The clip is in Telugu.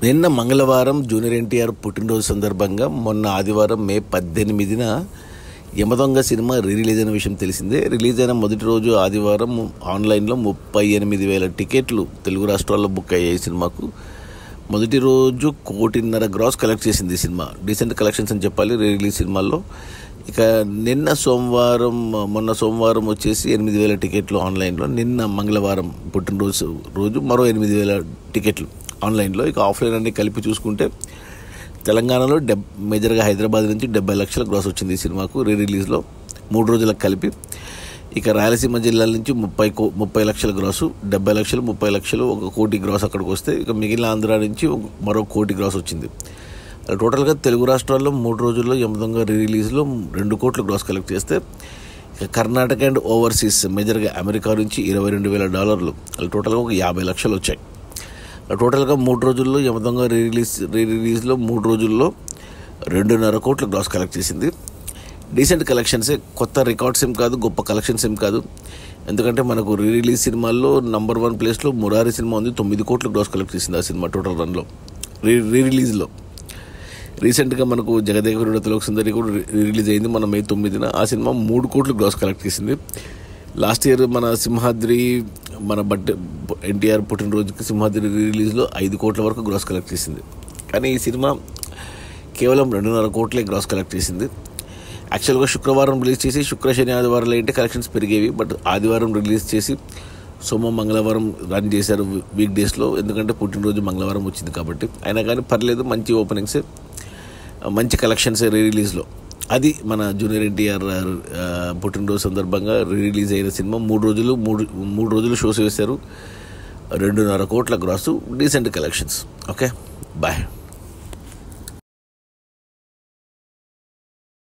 నిన్న మంగళవారం జూనియర్ ఎన్టీఆర్ పుట్టినరోజు సందర్భంగా మొన్న ఆదివారం మే 18న యమదొంగ సినిమా రిలీజ్ అయిన విషయం తెలిసిందే. రిలీజ్ అయిన మొదటి రోజు ఆదివారం ఆన్లైన్లో 38,000 టికెట్లు తెలుగు రాష్ట్రాల్లో బుక్ అయ్యాయి. సినిమాకు మొదటి రోజు 1.5 కోటి గ్రాస్ కలెక్ట్ చేసింది ఈ సినిమా. డీసెంట్ కలెక్షన్స్ అని చెప్పాలి రిలీజ్ సినిమాల్లో. ఇక మొన్న సోమవారం వచ్చేసి 8,000 టికెట్లు ఆన్లైన్లో. నిన్న మంగళవారం పుట్టినరోజు రోజు మరో 8,000 టికెట్లు ఆన్లైన్లో. ఇక ఆఫ్లైన్ అన్ని కలిపి చూసుకుంటే తెలంగాణలో మేజర్గా హైదరాబాద్ నుంచి 70 లక్షల గ్రాస్ వచ్చింది ఈ సినిమాకు రిలీజ్లో 3 రోజులకు కలిపి. ఇక రాయలసీమ జిల్లాల నుంచి 30 లక్షల గ్రాసు, 70 లక్షలు, 30 లక్షలు, 1 కోటి గ్రాస్ అక్కడికి వస్తే, ఇక మిగిలిన ఆంధ్ర నుంచి మరో 1 కోటి గ్రాస్ వచ్చింది. టోటల్గా తెలుగు రాష్ట్రాల్లో 3 రోజుల్లో యమదొంగ రిలీజ్లో 2 కోట్ల గ్రాస్ కలెక్ట్ చేస్తే, ఇక కర్ణాటక అండ్ ఓవర్సీస్ మేజర్గా అమెరికా నుంచి $22,000, టోటల్గా ఒక 50 లక్షలు వచ్చాయి. టోటల్గా 3 రోజుల్లో యమదొంగ రిలీజ్లో 3 రోజుల్లో 2.5 కోట్ల గ్రాస్ కలెక్ట్ చేసింది. డీసెంట్ కలెక్షన్సే, కొత్త రికార్డ్స్ ఏం కాదు, గొప్ప కలెక్షన్స్ ఏం కాదు. ఎందుకంటే మనకు రిలీజ్ సినిమాల్లో నంబర్ 1 ప్లేస్లో మురారి సినిమా ఉంది. 9 కోట్ల గ్రాస్ కలెక్ట్ చేసింది ఆ సినిమా టోటల్ రన్లో రిలీజ్లో. రీసెంట్గా మనకు జగదేక తిలక్ సుందరి కూడా రిలీజ్ అయింది మన మే 9న. ఆ సినిమా 3 కోట్ల గ్రాస్ కలెక్ట్ చేసింది. లాస్ట్ ఇయర్ మన సింహాద్రి మన ఎన్టీఆర్ పుట్టినరోజుకి సింహాద్రి రిలీజ్లో 5 కోట్ల వరకు గ్రాస్ కలెక్ట్ చేసింది. కానీ ఈ సినిమా కేవలం 2.5 కోట్లే గ్రాస్ కలెక్ట్ చేసింది. యాక్చువల్గా శుక్రవారం రిలీజ్ చేసి శని ఆదివారాలు ఏంటి కలెక్షన్స్ పెరిగేవి. బట్ ఆదివారం రిలీజ్ చేసి సోమ మంగళవారం రన్ చేశారు వీక్ డేస్లో. ఎందుకంటే పుట్టినరోజు మంగళవారం వచ్చింది కాబట్టి. అయినా కానీ పర్లేదు, మంచి ఓపెనింగ్సే, మంచి కలెక్షన్సే రిలీజ్లో. అది మన జూనియర్ ఎన్టీఆర్ పుట్టినరోజు సందర్భంగా రిలీజ్ అయిన సినిమా. 3 రోజులు షోస్ వేశారు. 2.5 కోట్ల gross, decent collections. Okay, bye.